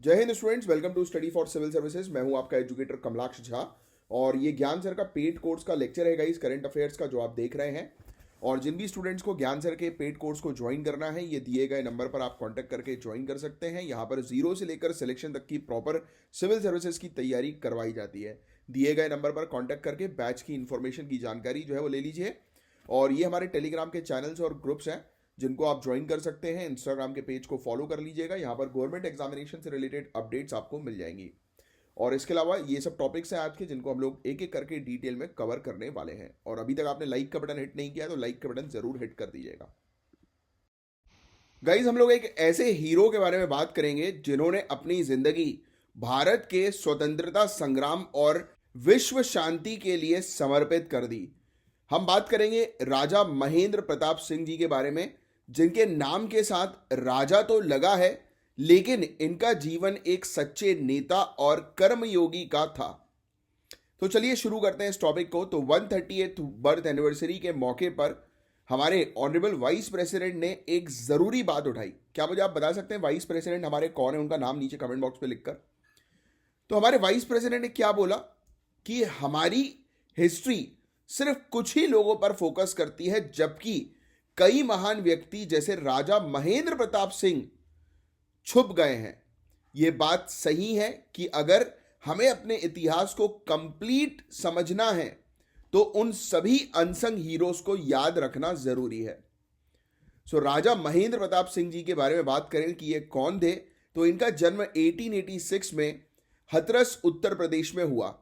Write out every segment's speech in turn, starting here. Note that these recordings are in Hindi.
जय Hind students, welcome to study for civil services. मैं हूं आपका एजुकेटर कमलाक्ष झा और ये ज्ञान सर का पेड कोर्स का लेक्चर है गाइस, करंट अफेयर्स का, जो आप देख रहे हैं। और जिन भी स्टूडेंट्स को ज्ञान सर के पेड कोर्स को ज्वाइन करना है, ये दिए गए नंबर पर आप कांटेक्ट करके ज्वाइन कर सकते हैं। यहाँ पर जीरो से लेकर सिलेक्शन तक की प्रॉपर सिविल सर्विसेज की तैयारी करवाई जाती है। दिए गए नंबर पर कांटेक्ट करके बैच की इंफॉर्मेशन की जानकारी जो है वो ले लीजिए। और ये हमारे टेलीग्राम के चैनल्स और ग्रुप्स हैं जिनको आप ज्वाइन कर सकते हैं। इंस्टाग्राम के पेज को फॉलो कर लीजिएगा, यहाँ पर गवर्नमेंट एग्जामिनेशन से रिलेटेड अपडेट्स आपको मिल जाएंगी। और इसके अलावा ये सब टॉपिक्स हैं आज के, जिनको हम लोग एक एक करके डिटेल में कवर करने वाले हैं। और अभी तक आपने लाइक का बटन हिट नहीं किया तो लाइक का बटन जरूर हिट कर दीजिएगा। गाइज, हम लोग एक ऐसे हीरो के बारे में बात करेंगे जिन्होंने अपनी जिंदगी भारत के स्वतंत्रता संग्राम और विश्व शांति के लिए समर्पित कर दी। हम बात करेंगे राजा महेंद्र प्रताप सिंह जी के बारे में, जिनके नाम के साथ राजा तो लगा है, लेकिन इनका जीवन एक सच्चे नेता और कर्मयोगी का था। तो चलिए शुरू करते हैं इस टॉपिक को। तो 138th बर्थ एनिवर्सरी के मौके पर हमारे ऑनरेबल वाइस प्रेसिडेंट ने एक जरूरी बात उठाई। क्या मुझे आप बता सकते हैं वाइस प्रेसिडेंट हमारे कौन है? उनका नाम नीचे कमेंट बॉक्स पे लिखकर। तो हमारे वाइस प्रेसिडेंट ने क्या बोला कि हमारी हिस्ट्री सिर्फ कुछ ही लोगों पर फोकस करती है, जबकि कई महान व्यक्ति जैसे राजा महेंद्र प्रताप सिंह छुप गए हैं। यह बात सही है कि अगर हमें अपने इतिहास को कंप्लीट समझना है तो उन सभी अनसंग हीरोज को याद रखना जरूरी है। राजा महेंद्र प्रताप सिंह जी के बारे में बात करें कि ये कौन थे, तो इनका जन्म 1886 में हथरस उत्तर प्रदेश में हुआ।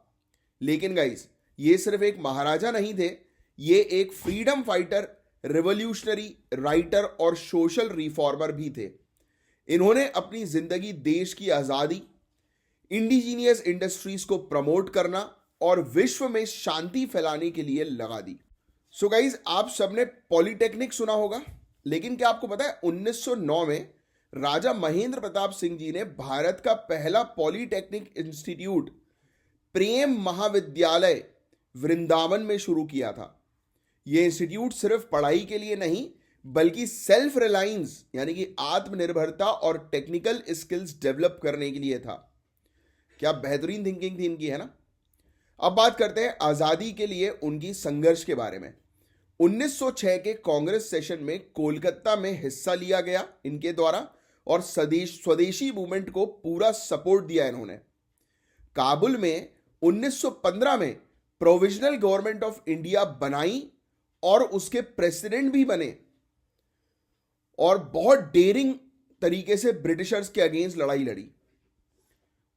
लेकिन गाइस, ये सिर्फ एक महाराजा नहीं थे, ये एक फ्रीडम फाइटर, रिवॉल्यूशनरी, राइटर और सोशल रिफॉर्मर भी थे। इन्होंने अपनी जिंदगी देश की आजादी, इंडिजीनियस इंडस्ट्रीज को प्रमोट करना और विश्व में शांति फैलाने के लिए लगा दी। सो गाइज, आप सबने पॉलिटेक्निक सुना होगा, लेकिन क्या आपको पता है 1909 में राजा महेंद्र प्रताप सिंह जी ने भारत का पहला पॉलिटेक्निक इंस्टीट्यूट प्रेम महाविद्यालय वृंदावन में शुरू किया था। यह इंस्टीट्यूट सिर्फ पढ़ाई के लिए नहीं, बल्कि सेल्फ रिलायंस यानी कि आत्मनिर्भरता और टेक्निकल स्किल्स डेवलप करने के लिए था। क्या बेहतरीन थिंकिंग थी इनकी, है ना। अब बात करते हैं आजादी के लिए उनकी संघर्ष के बारे में। 1906 के कांग्रेस सेशन में कोलकाता में हिस्सा लिया गया इनके द्वारा, और स्वदेशी मूवमेंट को पूरा सपोर्ट दिया इन्होंने। काबुल में 1915 में प्रोविजनल गवर्नमेंट ऑफ इंडिया बनाई और उसके प्रेसिडेंट भी बने, और बहुत डेयरिंग तरीके से ब्रिटिशर्स के अगेंस्ट लड़ाई लड़ी।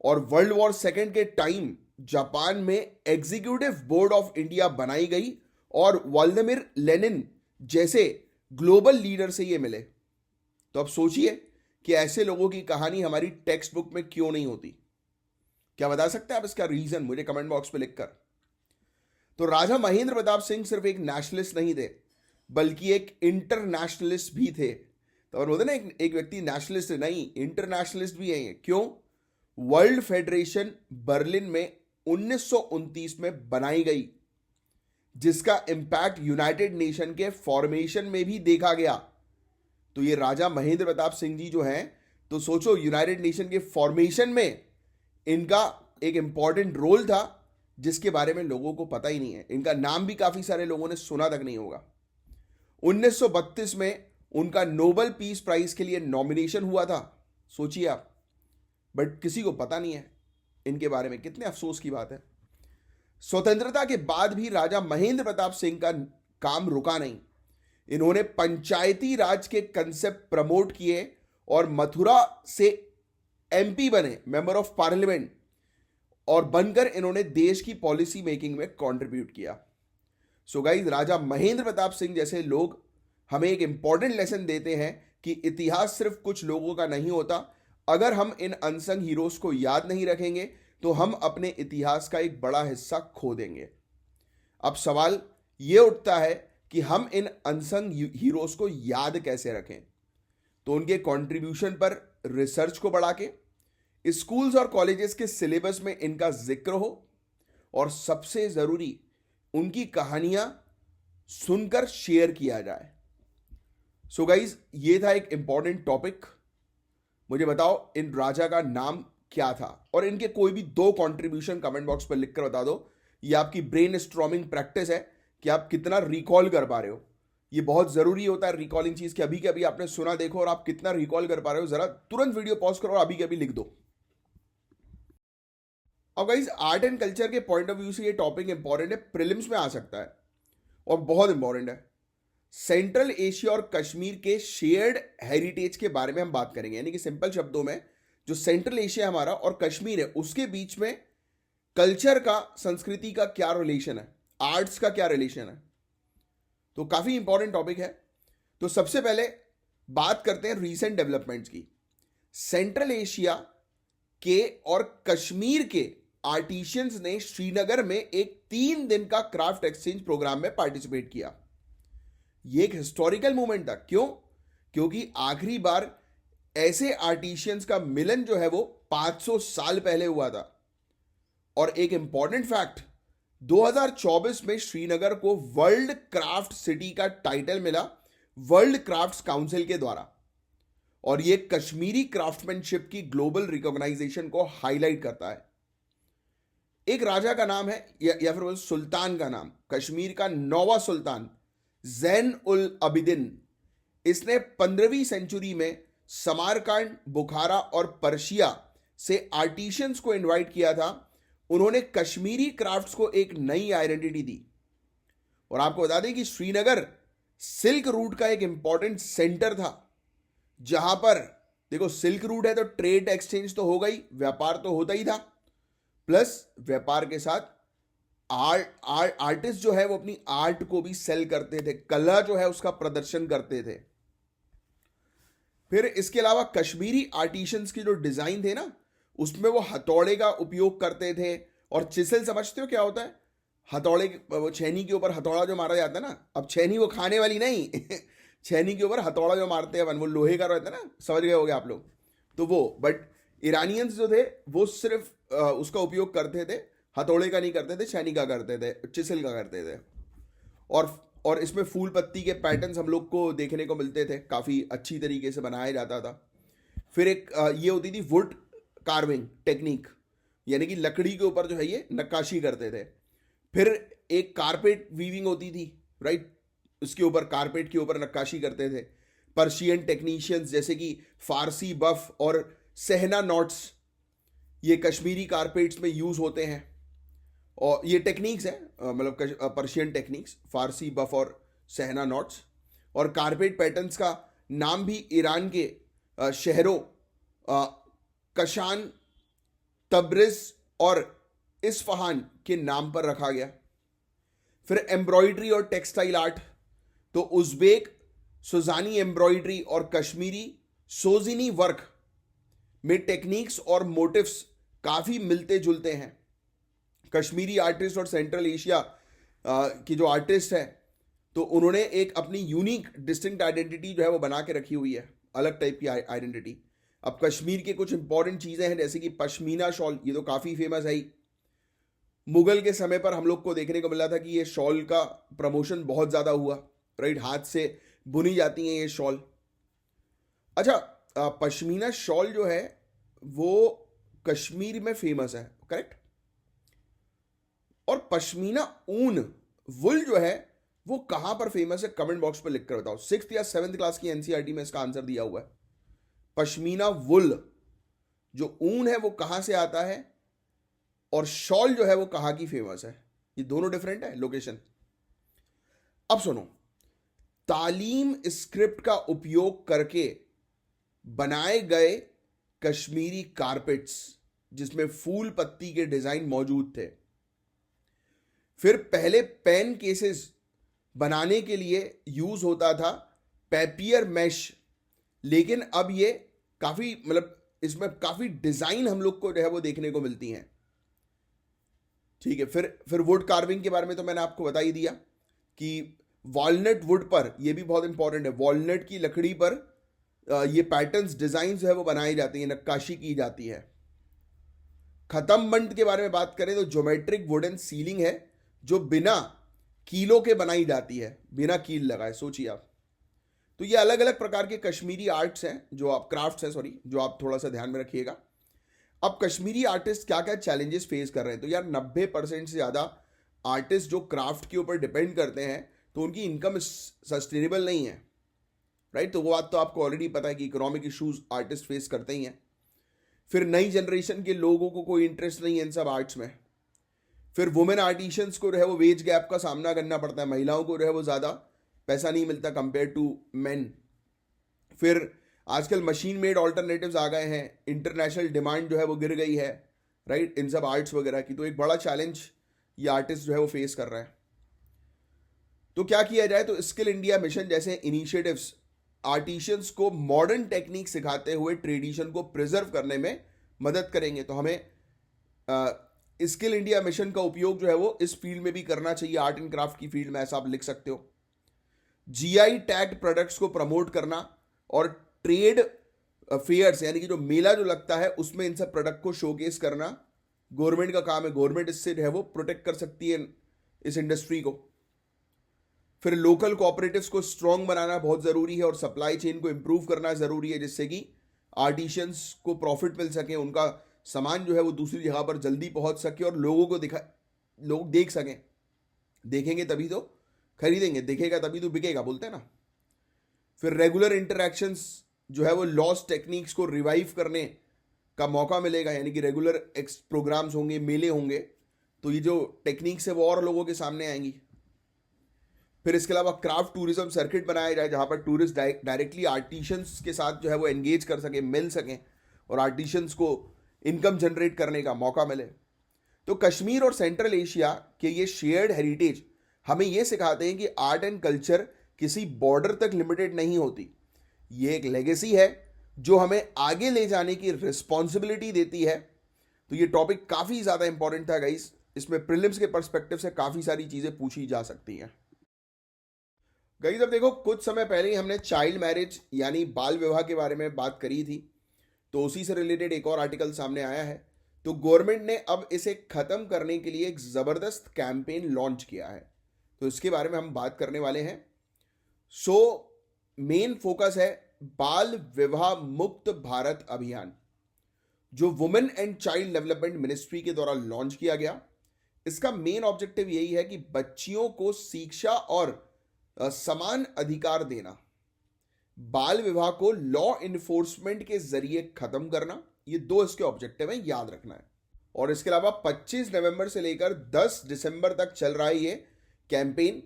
और वर्ल्ड वॉर सेकेंड के टाइम जापान में एग्जीक्यूटिव बोर्ड ऑफ इंडिया बनाई गई और व्लादिमीर लेनिन जैसे ग्लोबल लीडर से ये मिले। तो अब सोचिए कि ऐसे लोगों की कहानी हमारी टेक्स्ट बुक में क्यों नहीं होती? क्या बता सकते हैं आप इसका रीजन मुझे कमेंट बॉक्स पे लिखकर। तो राजा महेंद्र प्रताप सिंह सिर्फ एक नेशनलिस्ट नहीं थे, बल्कि एक इंटरनेशनलिस्ट भी थे। तो बोलते ना, एक व्यक्ति नेशनलिस्ट नहीं, इंटरनेशनलिस्ट भी है। क्यों? वर्ल्ड फेडरेशन बर्लिन में 1929 में बनाई गई, जिसका इंपैक्ट यूनाइटेड नेशन के फॉर्मेशन में भी देखा गया। तो ये राजा महेंद्र प्रताप सिंह जी जो हैं, तो सोचो उनाइटेड नेशन के फॉर्मेशन में इनका एक इंपॉर्टेंट रोल था, जिसके बारे में लोगों को पता ही नहीं है। इनका नाम भी काफी सारे लोगों ने सुना तक नहीं होगा। 1932 में उनका नोबेल पीस प्राइज के लिए नॉमिनेशन हुआ था, सोचिए आप, बट किसी को पता नहीं है इनके बारे में। कितने अफसोस की बात है। स्वतंत्रता के बाद भी राजा महेंद्र प्रताप सिंह का काम रुका नहीं। इन्होंने पंचायती राज के कंसेप्ट प्रमोट किए और मथुरा से एमपी बने, मेंबर ऑफ पार्लियामेंट, और बनकर इन्होंने देश की पॉलिसी मेकिंग में कंट्रीब्यूट किया। सो गाइस, राजा महेंद्र प्रताप सिंह जैसे लोग हमें एक इंपॉर्टेंट लेसन देते हैं कि इतिहास सिर्फ कुछ लोगों का नहीं होता। अगर हम इन अनसंग हीरोज को याद नहीं रखेंगे तो हम अपने इतिहास का एक बड़ा हिस्सा खो देंगे। अब सवाल यह उठता है कि हम इन अनसंग हीरोज को याद कैसे रखें? तो उनके कंट्रीब्यूशन पर रिसर्च को बढ़ा के स्कूल्स और कॉलेजेस के सिलेबस में इनका जिक्र हो, और सबसे जरूरी उनकी कहानियां सुनकर शेयर किया जाए। सो गाइज, ये था एक इंपॉर्टेंट टॉपिक। मुझे बताओ इन राजा का नाम क्या था, और इनके कोई भी दो कंट्रीब्यूशन कमेंट बॉक्स पर लिखकर बता दो। ये आपकी ब्रेन स्ट्रॉमिंग प्रैक्टिस है कि आप कितना रिकॉल कर पा रहे हो। ये बहुत जरूरी होता है रिकॉलिंग चीज, कि अभी के अभी आपने सुना देखो और आप कितना रिकॉल कर पा रहे हो। जरा तुरंत वीडियो पॉज करो और अभी के अभी लिख दो। अब गाइस आर्ट एंड कल्चर के पॉइंट ऑफ व्यू से ये टॉपिक इंपॉर्टेंट है, प्रीलिम्स में आ सकता है और बहुत इंपॉर्टेंट है। सेंट्रल एशिया और कश्मीर के शेयर्ड हेरिटेज के बारे में हम बात करेंगे, यानी कि सिंपल शब्दों में जो सेंट्रल एशिया हमारा और कश्मीर है उसके बीच में कल्चर का, संस्कृति का क्या रिलेशन है, आर्ट्स का क्या रिलेशन है। तो काफी इंपॉर्टेंट टॉपिक है। तो सबसे पहले बात करते हैं रीसेंट डेवलपमेंट्स की। सेंट्रल एशिया के और कश्मीर के आर्टिशियंस ने श्रीनगर में एक 3 दिन का क्राफ्ट एक्सचेंज प्रोग्राम में पार्टिसिपेट किया। यह एक हिस्टोरिकल मूवमेंट था। क्यों? क्योंकि आखिरी बार ऐसे आर्टिशियंस का मिलन जो है वो 500 साल पहले हुआ था। और एक इंपॉर्टेंट फैक्ट, 2024 में श्रीनगर को वर्ल्ड क्राफ्ट सिटी का टाइटल मिला वर्ल्ड क्राफ्ट्स काउंसिल के द्वारा, और यह कश्मीरी क्राफ्टमैनशिप की ग्लोबल रिकॉग्नाइजेशन को हाईलाइट करता है। एक राजा का नाम है या फिर सुल्तान का नाम, कश्मीर का 9वां सुल्तान जैन उल अबिदिन, इसने 15वीं सेंचुरी में समरकंद, बुखारा और पर्शिया से आर्टिशियंस को इनवाइट किया था। उन्होंने कश्मीरी क्राफ्ट्स को एक नई आइडेंटिटी दी। और आपको बता दें कि श्रीनगर सिल्क रूट का एक इंपॉर्टेंट सेंटर था, जहां पर देखो सिल्क रूट है तो ट्रेड एक्सचेंज तो होगा ही, व्यापार तो होता ही था, प्लस व्यापार के साथ आर्टिस्ट जो है वो अपनी आर्ट को भी सेल करते थे, कला जो है उसका प्रदर्शन करते थे। फिर इसके अलावा कश्मीरी आर्टिशियंस की जो डिजाइन थे ना, उसमें वो हथौड़े का उपयोग करते थे। और चिसल समझते हो क्या होता है? हथौड़े, वो छेनी के ऊपर हथौड़ा जो मारा जाता है ना, अब छेनी वो खाने वाली नहीं छेनी के ऊपर हथौड़ा जो मारते हैं वो लोहे का रहता है ना, समझ गए होगे आप लोग। तो वो बट ईरानियंस जो थे वो सिर्फ उसका उपयोग करते थे, हथौड़े का नहीं करते थे, छेनी का करते थे, चिसल का करते थे। और इसमें फूल पत्ती के पैटर्न्स हम लोग को देखने को मिलते थे, काफ़ी अच्छी तरीके से बनाया जाता था। फिर एक ये होती थी वुड कार्विंग टेक्निक, यानी कि लकड़ी के ऊपर जो है ये नक्काशी करते थे। फिर एक कारपेट वीविंग होती थी, राइट, उसके ऊपर कारपेट के ऊपर नक्काशी करते थे। पर्शियन टेक्नीशियंस जैसे कि फारसी बफ और सहना नॉट्स, ये कश्मीरी कारपेट्स में यूज होते हैं। और ये टेक्निक्स हैं, मतलब पर्शियन टेक्निक्स, फारसी बफ और सहना नॉट्स। और कारपेट पैटर्न्स का नाम भी ईरान के शहरों कशान, तब्रिज और इस्फहान के नाम पर रखा गया। फिर एम्ब्रॉयडरी और टेक्सटाइल आर्ट, तो उज़्बेक सुजानी एम्ब्रॉयडरी और कश्मीरी सोजिनी वर्क में टेक्निक्स और मोटिव्स काफ़ी मिलते जुलते हैं। कश्मीरी आर्टिस्ट और सेंट्रल एशिया की जो आर्टिस्ट है, तो उन्होंने एक अपनी यूनिक डिस्टिंक्ट आइडेंटिटी जो है वो बना के रखी हुई है, अलग टाइप की आइडेंटिटी। अब कश्मीर के कुछ इंपॉर्टेंट चीज़ें हैं जैसे कि पश्मीना शॉल, ये तो काफ़ी फेमस है ही। मुगल के समय पर हम लोग को देखने को मिला था कि ये शॉल का प्रमोशन बहुत ज़्यादा हुआ, राइट, हाथ से बुनी जाती हैं ये शॉल। अच्छा, पश्मीना शॉल जो है वो कश्मीर में फेमस है, करेक्ट। और पश्मीना ऊन, वुल जो है वो कहां पर फेमस है, कमेंट बॉक्स पर लिख कर बताओ। 6th या 7th क्लास की एनसीईआरटी में इसका आंसर दिया हुआ है। पश्मीना वुल जो ऊन है वो कहां से आता है, और शॉल जो है वो कहां की फेमस है, ये दोनों डिफरेंट है लोकेशन। अब सुनो, तालीम स्क्रिप्ट का उपयोग करके बनाए गए कश्मीरी कारपेट्स जिसमें फूल पत्ती के डिजाइन मौजूद थे। फिर पहले पेन केसेस बनाने के लिए यूज होता था पेपियर मैश, लेकिन अब ये काफी, मतलब इसमें काफी डिजाइन हम लोग को जो है वो देखने को मिलती हैं। ठीक है, फिर वुड कार्विंग के बारे में तो मैंने आपको बता ही दिया कि वॉलनट वुड पर, यह भी बहुत इंपॉर्टेंट है, वॉलनट की लकड़ी पर ये पैटर्न्स, डिजाइन जो है वो बनाई जाती है, नक्काशी की जाती है। खत्म बंद के बारे में बात करें तो ज्योमेट्रिक वुडन सीलिंग है जो बिना कीलों के बनाई जाती है, बिना कील लगाए, सोचिए आप। तो ये अलग अलग प्रकार के कश्मीरी आर्ट्स हैं, जो आप क्राफ्ट्स हैं, सॉरी, जो आप थोड़ा सा ध्यान में रखिएगा। अब कश्मीरी आर्टिस्ट क्या क्या चैलेंजेस फेस कर रहे हैं, तो यार 90% से ज़्यादा आर्टिस्ट जो क्राफ्ट के ऊपर डिपेंड करते हैं, तो उनकी इनकम सस्टेनेबल नहीं है, राइट। तो वो बात तो आपको ऑलरेडी पता है कि इकोनॉमिक इश्यूज आर्टिस्ट फेस करते ही हैं। फिर नई जनरेशन के लोगों को कोई इंटरेस्ट नहीं है इन सब आर्ट्स में। फिर वुमेन आर्टिशियंस को जो है वो वेज गैप का सामना करना पड़ता है, महिलाओं को जो है वो ज़्यादा पैसा नहीं मिलता कंपेयर टू मेन। फिर आजकल मशीन मेड ऑल्टरनेटिव्स आ गए हैं, इंटरनेशनल डिमांड जो है वो गिर गई है, राइट, इन सब आर्ट्स वगैरह की। तो एक बड़ा चैलेंज ये आर्टिस्ट जो है वो फेस कर रहा है। तो क्या किया जाए, तो स्किल इंडिया मिशन जैसे इनिशिएटिव्स आर्टिशियंस को मॉडर्न टेक्निक सिखाते हुए ट्रेडिशन को प्रिजर्व करने में मदद करेंगे। तो हमें स्किल इंडिया मिशन का उपयोग जो है वो इस फील्ड में भी करना चाहिए, आर्ट एंड क्राफ्ट की फील्ड में, ऐसा आप लिख सकते हो। जीआई टैग्ड प्रोडक्ट्स को प्रमोट करना और ट्रेड फेयर्स यानी कि जो मेला जो लगता है उसमें इन सब प्रोडक्ट को शोकेस करना गवर्नमेंट का काम है। गवर्नमेंट इससे जो है वो प्रोटेक्ट कर सकती है इस इंडस्ट्री को। फिर लोकल कोऑपरेटिव्स को स्ट्रांग बनाना बहुत ज़रूरी है और सप्लाई चेन को इंप्रूव करना ज़रूरी है, जिससे कि आर्टिशियंस को प्रॉफिट मिल सके, उनका सामान जो है वो दूसरी जगह पर जल्दी पहुंच सके और लोगों को लोग देख सकें। देखेंगे तभी तो खरीदेंगे, देखेगा तभी तो बिकेगा, बोलते हैं ना। फिर रेगुलर इंटरैक्शंस जो है वो लॉस्ट टेक्निक्स को रिवाइव करने का मौका मिलेगा, यानी कि रेगुलर प्रोग्राम्स होंगे, मेले होंगे, तो ये जो टेक्निक्स है वो और लोगों के सामने आएंगी। फिर इसके अलावा क्राफ्ट टूरिज्म सर्किट बनाया जाए, जहाँ पर टूरिस्ट डायरेक्टली आर्टिशियंस के साथ जो है वो एंगेज कर सके, मिल सकें और आर्टिशियंस को इनकम जनरेट करने का मौका मिले। तो कश्मीर और सेंट्रल एशिया के ये शेयर्ड हेरिटेज हमें ये सिखाते हैं कि आर्ट एंड कल्चर किसी बॉर्डर तक लिमिटेड नहीं होती। ये एक लेगेसी है जो हमें आगे ले जाने की रिस्पॉन्सिबिलिटी देती है। तो ये टॉपिक काफ़ी ज़्यादा इंपॉर्टेंट था गाइस, इसमें प्रीलिम्स के पर्सपेक्टिव से काफ़ी सारी चीज़ें पूछी जा सकती हैं। गाइस अब देखो, कुछ समय पहले ही हमने चाइल्ड मैरिज यानी बाल विवाह के बारे में बात करी थी, तो उसी से रिलेटेड एक और आर्टिकल सामने आया है। तो गवर्नमेंट ने अब इसे खत्म करने के लिए एक ज़बरदस्त कैंपेन लॉन्च किया है, तो इसके बारे में हम बात करने वाले हैं। सो मेन फोकस है बाल विवाह मुक्त भारत अभियान, जो women and child development ministry के द्वारा लॉन्च किया गया। इसका मेन ऑब्जेक्टिव यही है कि बच्चियों को शिक्षा और समान अधिकार देना, बाल विवाह को लॉ इन्फोर्समेंट के जरिए खत्म करना, ये दो इसके ऑब्जेक्टिव हैं, याद रखना है। और इसके अलावा 25 नवंबर से लेकर 10 दिसंबर तक चल रहा है ये कैंपेन,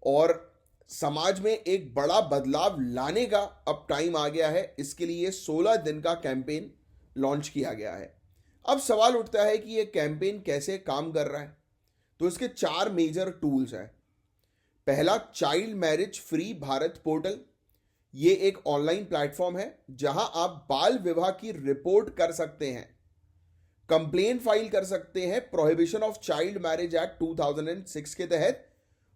और समाज में एक बड़ा बदलाव लाने का अब टाइम आ गया है। इसके लिए 16 दिन का कैंपेन लॉन्च किया गया है। अब सवाल उठता है कि ये कैंपेन कैसे काम कर रहा है, तो इसके 4 मेजर टूल्स हैं। पहला, child marriage free Bharat portal. ये एक ऑनलाइन प्लेटफॉर्म है जहां आप बाल विवाह की रिपोर्ट कर सकते हैं, कंप्लेन फाइल कर सकते हैं prohibition of child marriage act 2006 के तहत,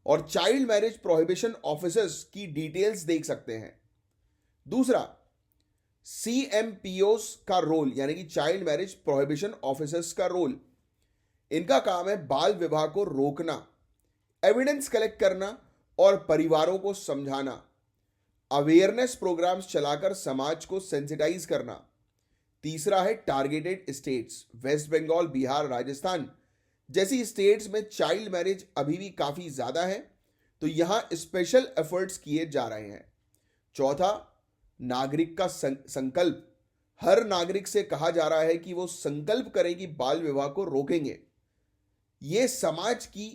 और चाइल्ड मैरिज प्रोहिबिशन ऑफिसर्स की डिटेल्स देख सकते हैं। दूसरा, CMPOs का रोल, यानी कि चाइल्ड मैरिज प्रोहिबिशन ऑफिसर्स का रोल। इनका काम है बाल विवाह को रोकना, एविडेंस कलेक्ट करना और परिवारों को समझाना, अवेयरनेस प्रोग्राम्स चलाकर समाज को सेंसिटाइज करना। तीसरा है टारगेटेड स्टेट्स, वेस्ट बंगाल, बिहार, राजस्थान जैसी स्टेट्स में चाइल्ड मैरिज अभी भी काफ़ी ज़्यादा है, तो यहाँ स्पेशल एफर्ट्स किए जा रहे हैं। चौथा, नागरिक का संकल्प। हर नागरिक से कहा जा रहा है कि वो संकल्प करें कि बाल विवाह को रोकेंगे। ये समाज की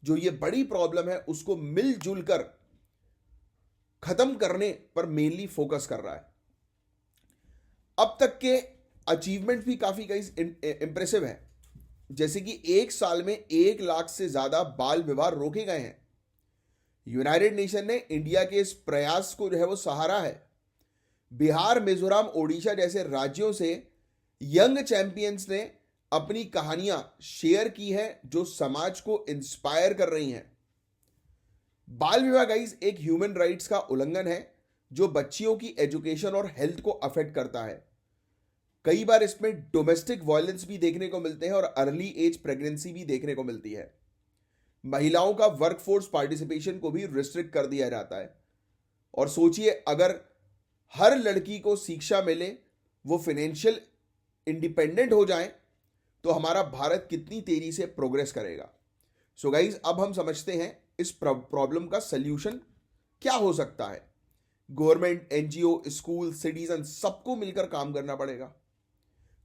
जो ये बड़ी प्रॉब्लम है उसको मिलजुल कर खत्म करने पर मेनली फोकस कर रहा है। अब तक के अचीवमेंट भी काफ़ी इंप्रेसिव है, जैसे कि एक साल में 1 लाख से ज़्यादा बाल विवाह रोके गए हैं। यूनाइटेड नेशन ने इंडिया के इस प्रयास को जो है वो सराहा है। बिहार, मिजोरम, ओडिशा जैसे राज्यों से यंग चैंपियंस ने अपनी कहानियां शेयर की है जो समाज को इंस्पायर कर रही हैं। बाल विवाह गाइस एक ह्यूमन राइट्स का उल्लंघन है जो बच्चियों की एजुकेशन और हेल्थ को अफेक्ट करता है। कई बार इसमें डोमेस्टिक वायलेंस भी देखने को मिलते हैं और अर्ली एज प्रेगनेंसी भी देखने को मिलती है। महिलाओं का वर्कफोर्स पार्टिसिपेशन को भी रिस्ट्रिक्ट कर दिया जाता है। और सोचिए अगर हर लड़की को शिक्षा मिले, वो फाइनेंशियल इंडिपेंडेंट हो जाए, तो हमारा भारत कितनी तेजी से प्रोग्रेस करेगा। सो गाइज, अब हम समझते हैं इस प्रॉब्लम का सल्यूशन क्या हो सकता है। गवर्नमेंट, एनजीओ, स्कूल, सिटीजन सबको मिलकर काम करना पड़ेगा।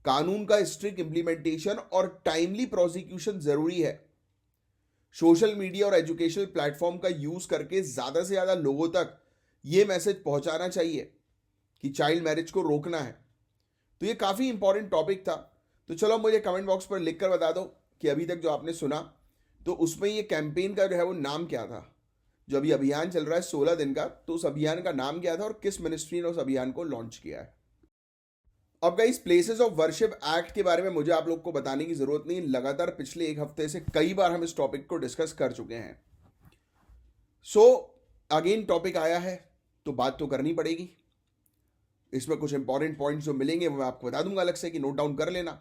कानून का स्ट्रिक्ट इंप्लीमेंटेशन और टाइमली प्रोसिक्यूशन जरूरी है। सोशल मीडिया और एजुकेशनल प्लेटफॉर्म का यूज करके ज्यादा से ज्यादा लोगों तक यह मैसेज पहुंचाना चाहिए कि चाइल्ड मैरिज को रोकना है। तो ये काफी इंपॉर्टेंट टॉपिक था। तो चलो मुझे कमेंट बॉक्स पर लिखकर बता दो कि अभी तक जो आपने सुना, तो उसमें ये कैंपेन का जो है वो नाम क्या था। जो अभी अभियान चल रहा है 16 दिन का, तो उस अभियान का नाम क्या था और किस मिनिस्ट्री ने उस अभियान को लॉन्च किया है। अब guys, places of worship act के बारे में मुझे आप लोग को बताने की जरूरत नहीं। लगातार पिछले एक हफ्ते से कई बार हम इस टॉपिक को डिस्कस कर चुके हैं। सो अगेन टॉपिक आया है तो बात तो करनी पड़ेगी। इसमें कुछ इंपॉर्टेंट पॉइंट्स जो मिलेंगे वो मैं आपको बता दूंगा अलग से, कि नोट डाउन कर लेना।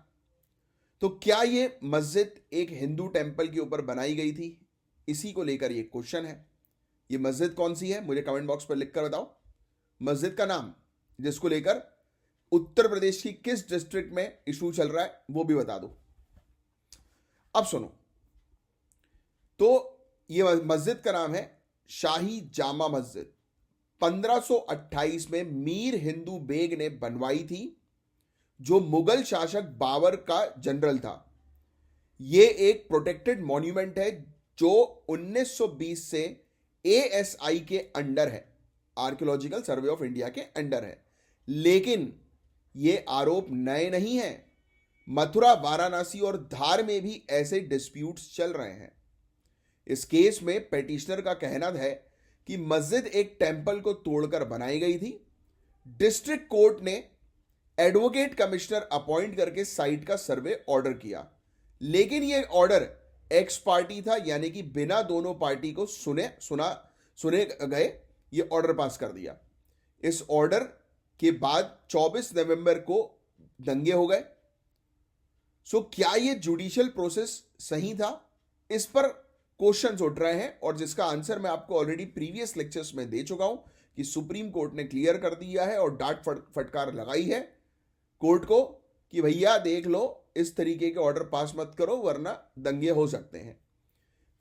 तो क्या ये मस्जिद एक हिंदू टेंपल के ऊपर बनाई गई थी? इसी को लेकर ये क्वेश्चन है। ये मस्जिद कौन सी है, मुझे कमेंट बॉक्स पर लिखकर बताओ। मस्जिद का नाम, जिसको लेकर उत्तर प्रदेश की किस डिस्ट्रिक्ट में इशू चल रहा है, वो भी बता दो। अब सुनो, तो ये मस्जिद का नाम है शाही जामा मस्जिद। 1528 में मीर हिंदू बेग ने बनवाई थी, जो मुगल शासक बाबर का जनरल था। यह एक प्रोटेक्टेड मॉन्यूमेंट है जो 1920 से एएसआई के अंडर है, आर्कियोलॉजिकल सर्वे ऑफ इंडिया के अंडर है। लेकिन ये आरोप नए नहीं हैं। मथुरा, वाराणसी और धार में भी ऐसे डिस्प्यूट्स चल रहे हैं। इस केस में पेटिशनर का कहना है कि मस्जिद एक टेंपल को तोड़कर बनाई गई थी। डिस्ट्रिक्ट कोर्ट ने एडवोकेट कमिश्नर अपॉइंट करके साइट का सर्वे ऑर्डर किया, लेकिन यह ऑर्डर एक्स पार्टी था, यानी कि बिना दोनों पार्टी को सुने गए ये ऑर्डर पास कर दिया। इस ऑर्डर के बाद 24 नवंबर को दंगे हो गए। सो क्या ये जुडिशियल प्रोसेस सही था? इस पर क्वेश्चंस उठ रहे हैं, और जिसका आंसर मैं आपको ऑलरेडी प्रीवियस लेक्चर्स में दे चुका हूं कि सुप्रीम कोर्ट ने क्लियर कर दिया है और डांट फटकार लगाई है कोर्ट को कि भैया देख लो, इस तरीके के ऑर्डर पास मत करो वरना दंगे हो सकते हैं।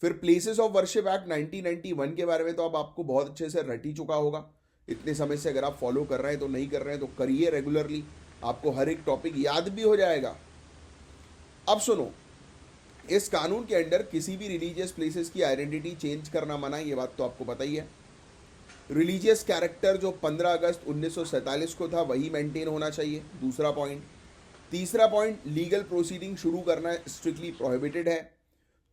फिर प्लेसेस ऑफ वर्शिप एक्ट 1991 के बारे में तो अब आपको बहुत अच्छे से रट ही चुका होगा। इतने समय से अगर आप फॉलो कर रहे हैं तो नहीं कर रहे हैं तो करिए रेगुलरली, आपको हर एक टॉपिक याद भी हो जाएगा। अब सुनो, इस कानून के अंडर किसी भी रिलीजियस प्लेसेस की आइडेंटिटी चेंज करना मना है, ये बात तो आपको पता ही है। रिलीजियस कैरेक्टर जो 15 अगस्त 1947 को था वही मेंटेन होना चाहिए, दूसरा पॉइंट। तीसरा पॉइंट, लीगल प्रोसीडिंग शुरू करना स्ट्रिक्टली प्रोहिबिटेड है।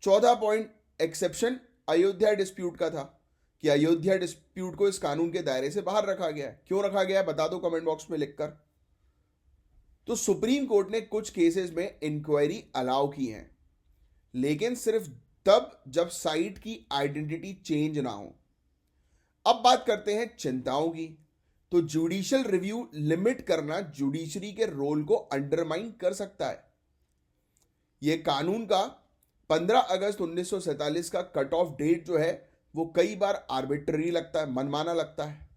चौथा पॉइंट, एक्सेप्शन अयोध्या डिस्प्यूट का था कि अयोध्या डिस्प्यूट को इस कानून के दायरे से बाहर रखा गया है। क्यों रखा गया है बता दो कमेंट बॉक्स में लिखकर। तो सुप्रीम कोर्ट ने कुछ केसेस में इंक्वायरी अलाउ की है, लेकिन सिर्फ तब जब साइट की आइडेंटिटी चेंज ना हो। अब बात करते हैं चिंताओं की। तो जुडिशियल रिव्यू लिमिट करना जुडिशरी के रोल को अंडरमाइन कर सकता है। यह कानून का 15 अगस्त 1947 का कट ऑफ डेट जो है वो कई बार आर्बिट्ररी लगता है, मनमाना लगता है।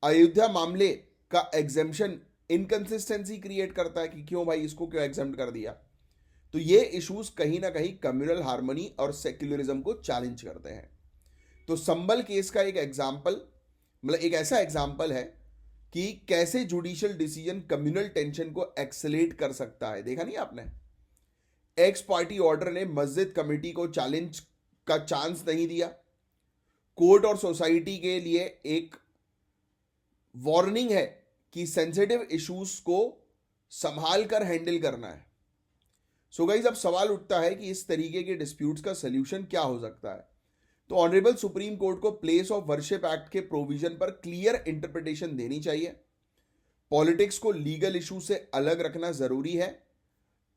अयोध्या मामले का एग्जेम्पशन इनकंसिस्टेंसी क्रिएट करता है कि क्यों भाई इसको क्यों एग्जेम्प्ट कर दिया। तो ये इश्यूज कहीं ना कहीं कम्युनल हार्मनी और सेक्युलरिज्म को चैलेंज करते हैं। तो संबल केस का एक एग्जाम्पल, मतलब एक ऐसा एग्जाम्पल है कि कैसे जुडिशियल डिसीजन कम्युनल टेंशन को एक्सेलेट कर सकता है। देखा नहीं आपने? एक्स पार्टी ऑर्डर ने मस्जिद कमेटी को चैलेंज का चांस नहीं दिया। कोर्ट और सोसाइटी के लिए एक वार्निंग है कि सेंसिटिव इश्यूज को संभाल कर हैंडल करना है। सो गाइस, अब सवाल उठता है कि इस तरीके के डिस्प्यूट्स का सॉल्यूशन क्या हो सकता है। तो ऑनरेबल सुप्रीम कोर्ट को प्लेस ऑफ वर्शिप एक्ट के प्रोविजन पर क्लियर इंटरप्रिटेशन देनी चाहिए। पॉलिटिक्स को लीगल इशू से अलग रखना जरूरी है।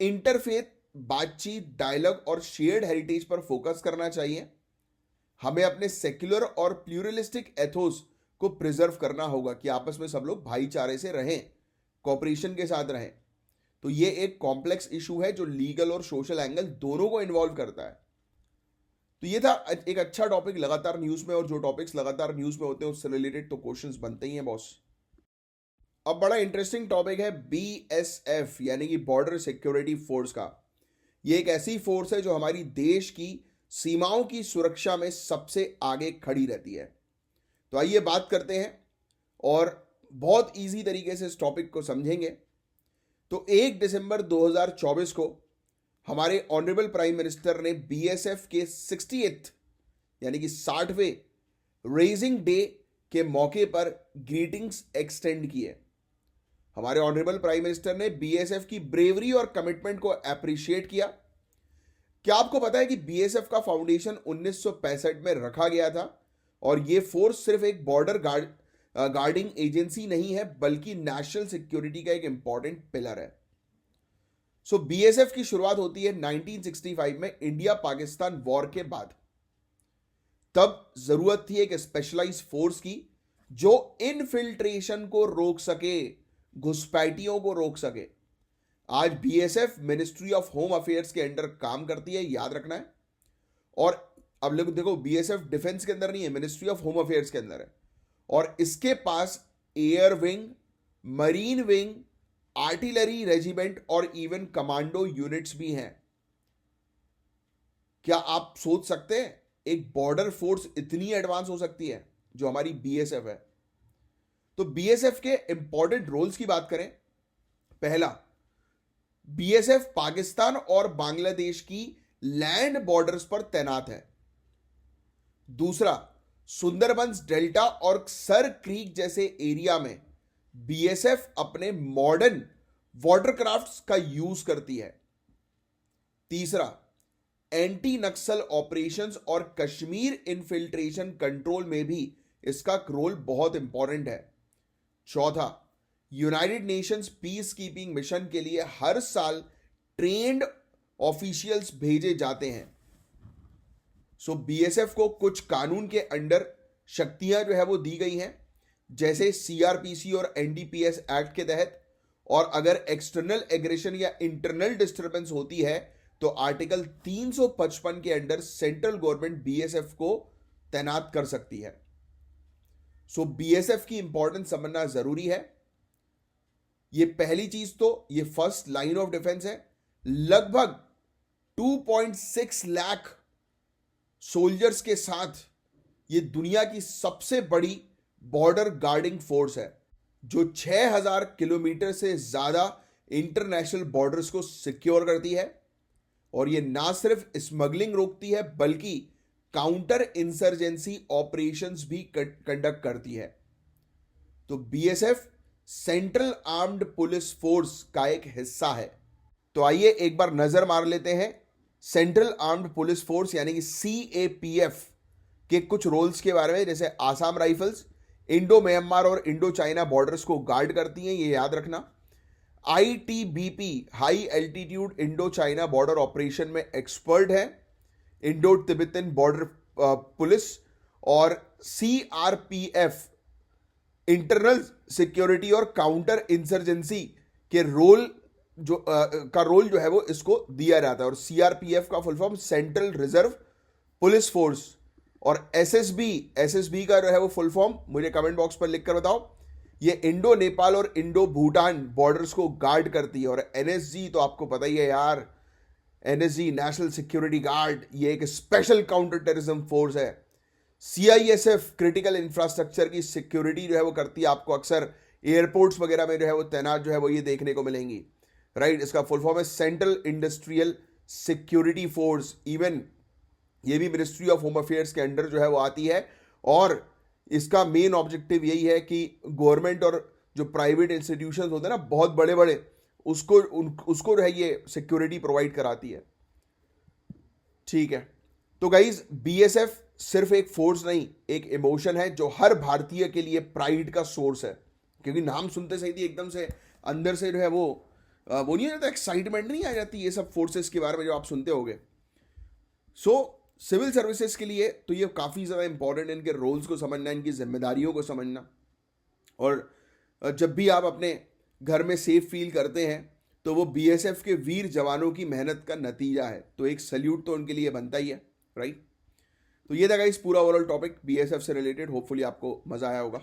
इंटरफेथ बातचीत, डायलॉग और शेयर्ड हेरिटेज पर फोकस करना चाहिए। हमें अपने सेक्युलर और प्लूरलिस्टिक एथोस को प्रिजर्व करना होगा कि आपस में सब लोग भाईचारे से रहें, कोऑपरेशन के साथ रहें। तो ये एक कॉम्प्लेक्स इशू है जो लीगल और सोशल एंगल दोनों को इन्वॉल्व करता है। तो ये था एक अच्छा टॉपिक लगातार न्यूज में, और जो टॉपिक्स लगातार न्यूज में होते हैं उससे रिलेटेड तो क्वेश्चंस बनते ही हैं बॉस। अब बड़ा इंटरेस्टिंग टॉपिक है बीएसएफ यानी कि बॉर्डर सिक्योरिटी फोर्स का। ये एक ऐसी फोर्स है जो हमारी देश की सीमाओं की सुरक्षा में सबसे आगे खड़ी रहती है। तो आइए बात करते हैं और बहुत इजी तरीके से इस टॉपिक को समझेंगे। तो 1 दिसंबर 2024 को हमारे ऑनरेबल प्राइम मिनिस्टर ने बीएसएफ के 68th यानी कि 60वें रेजिंग डे के मौके पर ग्रीटिंग्स एक्सटेंड किए। हमारे ऑनरेबल प्राइम मिनिस्टर ने बीएसएफ की ब्रेवरी और कमिटमेंट को अप्रिशिएट किया। क्या आपको पता है कि बीएसएफ का फाउंडेशन 1965 में रखा गया था, और यह फोर्स सिर्फ एक बॉर्डर गार्डिंग एजेंसी नहीं है बल्कि नेशनल सिक्योरिटी का एक इंपॉर्टेंट पिलर है। सो बीएसएफ की शुरुआत होती है 1965 में इंडिया पाकिस्तान वॉर के बाद। तब जरूरत थी एक स्पेशलाइज्ड फोर्स की जो इनफिल्ट्रेशन को रोक सके, घुसपैठियों को रोक सके। आज BSF ministry of home affairs के अंडर काम करती है, याद रखना है। और अब लोग देखो, बीएसएफ डिफेंस के अंदर नहीं है, मिनिस्ट्री ऑफ होम अफेयर्स के अंदर है। और इसके पास air wing, marine wing, artillery regiment और इवन कमांडो यूनिट्स भी हैं। क्या आप सोच सकते हैं एक बॉर्डर फोर्स इतनी एडवांस हो सकती है जो हमारी बीएसएफ है? तो बीएसएफ के इंपॉर्टेंट रोल्स की बात करें, पहला, बीएसएफ पाकिस्तान और बांग्लादेश की लैंड बॉर्डर्स पर तैनात है। दूसरा, सुंदरबंस डेल्टा और सर क्रीक जैसे एरिया में बीएसएफ अपने मॉडर्न वाटरक्राफ्ट्स का यूज करती है। तीसरा, एंटी नक्सल ऑपरेशंस और कश्मीर इनफिल्ट्रेशन कंट्रोल में भी इसका रोल बहुत इंपॉर्टेंट है। चौथा, United Nations peace keeping mission के लिए हर साल ट्रेन्ड ऑफिशियल्स भेजे जाते हैं। सो बीएसएफ को कुछ कानून के अंडर शक्तियां जो है वो दी गई हैं, जैसे सीआरपीसी और एनडीपीएस एक्ट के तहत। और अगर एक्सटर्नल एग्रेशन या इंटरनल डिस्टर्बेंस होती है तो आर्टिकल 355 के अंडर सेंट्रल गवर्नमेंट बीएसएफ को तैनात कर सकती है। सो बीएसएफ की इंपॉर्टेंस समझना जरूरी है। ये पहली चीज, तो ये फर्स्ट लाइन ऑफ डिफेंस है। लगभग 2.6 लाख सोल्जर्स के साथ ये दुनिया की सबसे बड़ी बॉर्डर गार्डिंग फोर्स है जो 6000 किलोमीटर से ज्यादा इंटरनेशनल बॉर्डर्स को सिक्योर करती है। और ये ना सिर्फ स्मगलिंग रोकती है बल्कि काउंटर इंसर्जेंसी ऑपरेशंस भी कंडक्ट करती है। तो BSF central armed police force का एक हिस्सा है। तो आइए एक बार नजर मार लेते हैं सेंट्रल आर्म्ड पुलिस फोर्स यानी कि सीएपीएफ के कुछ रोल्स के बारे में। जैसे आसाम राइफल्स इंडो म्यांमार और इंडो चाइना बॉर्डर्स को गार्ड करती हैं, ये याद रखना। ITBP high altitude Indo China border operation में एक्सपर्ट है। इंडो तिब्बतन बॉर्डर पुलिस और सीआरपीएफ इंटरनल सिक्योरिटी और काउंटर इंसर्जेंसी के रोल जो है वो इसको दिया जाता है। और सीआरपीएफ का full form central reserve police force. और एसएसबी का जो है वो फुल फॉर्म मुझे कमेंट बॉक्स पर लिखकर बताओ। ये इंडो नेपाल और इंडो भूटान बॉर्डर्स को गार्ड करती है। और एनएसजी तो आपको पता ही है यार, एनएसजी नेशनल सिक्योरिटी गार्ड, ये एक स्पेशल काउंटर टेररिज्म फोर्स है। सीआईएसएफ क्रिटिकल इंफ्रास्ट्रक्चर की सिक्योरिटी जो है वो करती है। आपको अक्सर एयरपोर्ट्स वगैरह में जो है वो तैनात जो है वो ये देखने को मिलेंगी, राइट। इसका फुल फॉर्म है central industrial security force. Even ये भी मिनिस्ट्री ऑफ होम अफेयर्स के अंडर जो है वो आती है। और इसका मेन ऑब्जेक्टिव यही है कि गवर्नमेंट और जो प्राइवेट इंस्टीट्यूशंस होते हैं ना बहुत बड़े बड़े, उसको जो है ये सिक्योरिटी प्रोवाइड कराती है। ठीक है, तो गाइज बीएसएफ सिर्फ एक फोर्स नहीं, एक इमोशन है जो हर भारतीय के लिए प्राइड का सोर्स है। क्योंकि नाम सुनते सही थी एकदम से अंदर से जो है वो नहीं आ जाता, एक्साइटमेंट नहीं आ जाती ये सब फोर्सेस के बारे में जो आप सुनते होगे। सो सिविल सर्विसेज के लिए तो ये काफ़ी ज़्यादा इंपॉर्टेंट है, इनके रोल्स को समझना, इनकी जिम्मेदारियों को समझना। और जब भी आप अपने घर में सेफ फील करते हैं तो वो बीएसएफ के वीर जवानों की मेहनत का नतीजा है। तो एक सल्यूट तो उनके लिए बनता ही है, राइट। तो ये था गाइस पूरा ओवरऑल टॉपिक बीएसएफ से रिलेटेड। होपफुली आपको मजा आया होगा।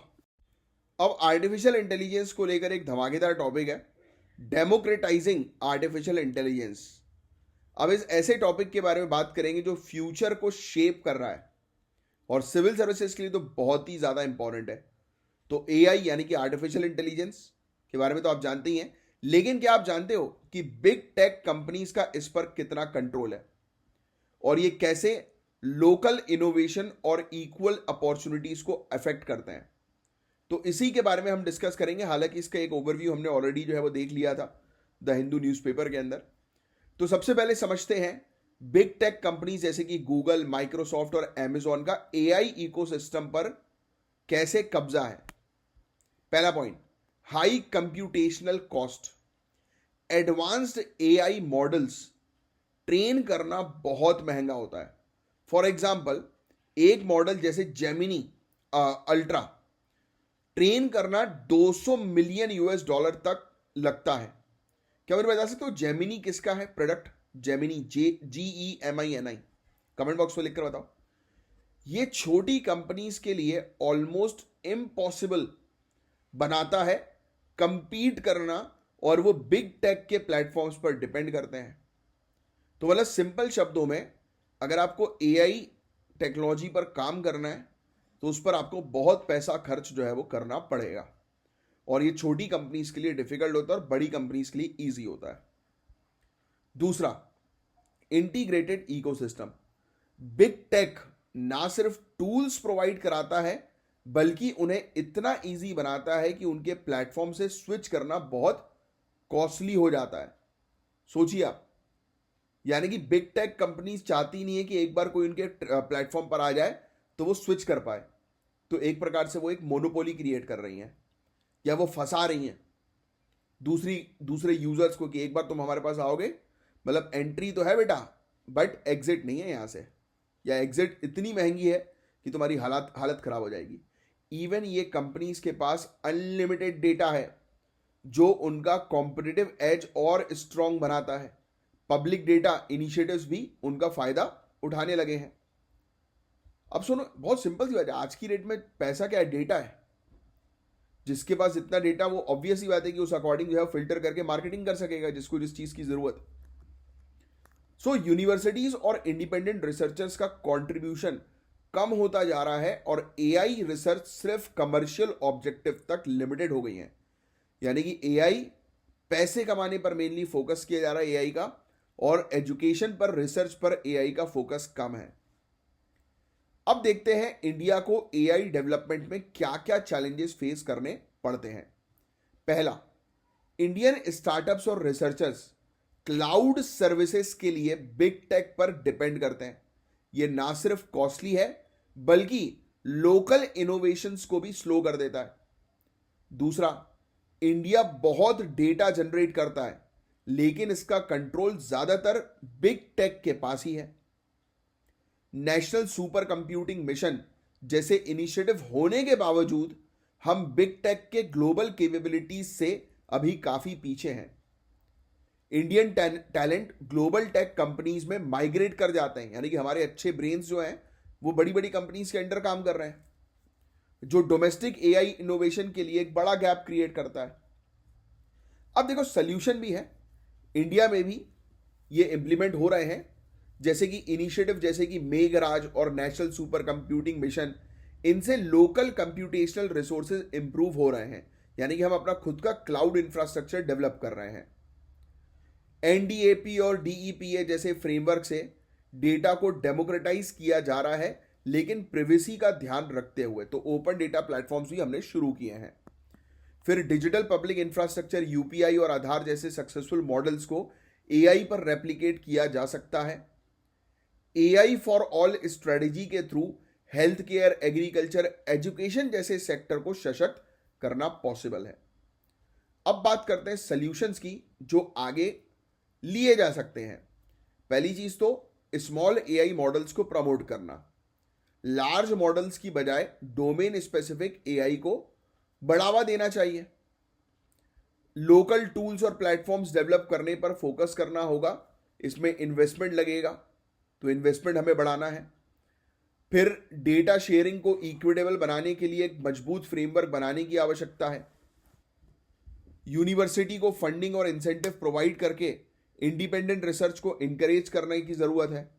अब आर्टिफिशियल इंटेलिजेंस को लेकर एक धमाकेदार टॉपिक है, डेमोक्रेटाइजिंग आर्टिफिशियल इंटेलिजेंस। अब इस ऐसे टॉपिक के बारे में बात करेंगे जो फ्यूचर को शेप कर रहा है और सिविल सर्विसेज के लिए तो बहुत ही ज्यादा इंपॉर्टेंट है। तो एआई यानी कि आर्टिफिशियल इंटेलिजेंस के बारे में तो आप जानते ही हैं, लेकिन क्या आप जानते हो कि बिग टेक कंपनीज का इस पर कितना कंट्रोल है और ये कैसे लोकल इनोवेशन और इक्वल अपॉर्चुनिटीज को अफेक्ट करते हैं। तो इसी के बारे में हम डिस्कस करेंगे। हालांकि इसका एक ओवरव्यू हमने ऑलरेडी जो है वो देख लिया था द हिंदू न्यूज़पेपर के अंदर। तो सबसे पहले समझते हैं बिग टेक कंपनी जैसे कि गूगल, माइक्रोसॉफ्ट और अमेजॉन का एआई इकोसिस्टम पर कैसे कब्जा है। पहला point, high computational cost. Advanced AI models train करना बहुत महंगा होता है। फॉर एग्जाम्पल, एक मॉडल जैसे जेमिनी अल्ट्रा ट्रेन करना 200 मिलियन यूएस डॉलर तक लगता है। क्या मुझे बता सकते हो जेमिनी किसका है product? Gemini, GEMINI, comment box में लिखकर बताओ। ये छोटी कंपनीज के लिए ऑलमोस्ट इम्पॉसिबल बनाता है कंपीट करना, और वो बिग टेक के प्लेटफॉर्म्स पर डिपेंड करते हैं। तो मतलब सिंपल शब्दों में, अगर आपको एआई टेक्नोलॉजी पर काम करना है तो उस पर आपको बहुत पैसा खर्च जो है वो करना पड़ेगा, और ये छोटी कंपनीज के लिए डिफिकल्ट होता है और बड़ी कंपनीज के लिए इजी होता है। दूसरा, इंटीग्रेटेड इकोसिस्टम। बिग टेक ना सिर्फ टूल्स प्रोवाइड कराता है बल्कि उन्हें इतना इजी बनाता है कि उनके प्लेटफॉर्म से स्विच करना बहुत कॉस्टली हो जाता है। सोचिए आप, यानी कि बिग टेक कंपनीज चाहती नहीं है कि एक बार कोई उनके प्लेटफॉर्म पर आ जाए तो वो स्विच कर पाए। तो एक प्रकार से वो एक मोनोपोली क्रिएट कर रही हैं या वो फंसा रही हैं दूसरे यूजर्स को कि एक बार तुम हमारे पास आओगे, मतलब एंट्री तो है बेटा बट एग्जिट नहीं है यहां से, या एग्जिट इतनी महंगी है कि तुम्हारी हालत खराब हो जाएगी। इवन ये कंपनीज के पास अनलिमिटेड डेटा है जो उनका कॉम्पिटिटिव एज और स्ट्रॉन्ग बनाता है। पब्लिक डेटा इनिशिएटिव्स भी उनका फायदा उठाने लगे हैं। अब सुनो, बहुत सिंपल सी बात है, आज की डेट में पैसा क्या है? डेटा है। जिसके पास इतना डेटा, वो ऑब्वियस ही बात है कि उस अकॉर्डिंग जो है फिल्टर करके मार्केटिंग कर सकेगा जिसको जिस चीज की जरूरत। सो यूनिवर्सिटीज और इंडिपेंडेंट रिसर्चर्स का कंट्रीब्यूशन कम होता जा रहा है और एआई रिसर्च सिर्फ कमर्शियल ऑब्जेक्टिव तक लिमिटेड हो गई है। यानी कि एआई पैसे कमाने पर मेनली फोकस किया जा रहा है एआई का, और एजुकेशन पर, रिसर्च पर एआई का फोकस कम है। अब देखते हैं इंडिया को एआई डेवलपमेंट में क्या क्या चैलेंजेस फेस करने पड़ते हैं। पहला, इंडियन स्टार्टअप्स और रिसर्चर्स क्लाउड सर्विसेज के लिए बिग टेक पर डिपेंड करते हैं। यह ना सिर्फ कॉस्टली है बल्कि लोकल इनोवेशंस को भी स्लो कर देता है। दूसरा, इंडिया बहुत डेटा जनरेट करता है लेकिन इसका कंट्रोल ज्यादातर बिग टेक के पास ही है। नेशनल सुपर कंप्यूटिंग मिशन जैसे इनिशिएटिव होने के बावजूद हम बिग टेक के ग्लोबल कैपेबिलिटीज से अभी काफी पीछे हैं। Indian talent global tech companies में माइग्रेट कर जाते हैं, यानी कि हमारे अच्छे ब्रेन्स जो हैं वो बड़ी बड़ी कंपनीज के अंडर काम कर रहे हैं, जो डोमेस्टिक एआई इनोवेशन के लिए एक बड़ा गैप क्रिएट करता है। अब देखो, सोल्यूशन भी है, इंडिया में भी ये इंप्लीमेंट हो रहे हैं, जैसे कि इनिशिएटिव जैसे कि मेघराज और नेशनल सुपर कंप्यूटिंग मिशन। इनसे लोकल कंप्यूटेशनल रिसोर्सेज इंप्रूव हो रहे हैं, यानी कि हम अपना खुद का क्लाउड इंफ्रास्ट्रक्चर डेवलप कर रहे हैं। एनडीएपी और डीईपीए जैसे फ्रेमवर्क से डेटा को डेमोक्रेटाइज किया जा रहा है, लेकिन प्रिवेसी का ध्यान रखते हुए। तो ओपन डेटा प्लेटफॉर्म्स भी हमने शुरू किए हैं। फिर डिजिटल पब्लिक इंफ्रास्ट्रक्चर, यूपीआई और आधार जैसे सक्सेसफुल मॉडल्स को एआई पर रेप्लिकेट किया जा सकता है। एआई फॉर ऑल स्ट्रेटेजी के through health care, agriculture, education जैसे सेक्टर को सशक्त करना पॉसिबल है। अब बात करते हैं सॉल्यूशंस की जो आगे लिए जा सकते हैं। पहली चीज तो स्मॉल एआई मॉडल्स को प्रमोट करना। लार्ज मॉडल्स की बजाय डोमेन स्पेसिफिक एआई को बढ़ावा देना चाहिए। लोकल टूल्स और प्लेटफॉर्म्स डेवलप करने पर फोकस करना होगा, इसमें इन्वेस्टमेंट लगेगा तो इन्वेस्टमेंट हमें बढ़ाना है। फिर डेटा शेयरिंग को इक्विटेबल बनाने के लिए एक मजबूत फ्रेमवर्क बनाने की आवश्यकता है। यूनिवर्सिटी को फंडिंग और इंसेंटिव प्रोवाइड करके इंडिपेंडेंट रिसर्च को इंकरेज करने की जरूरत है।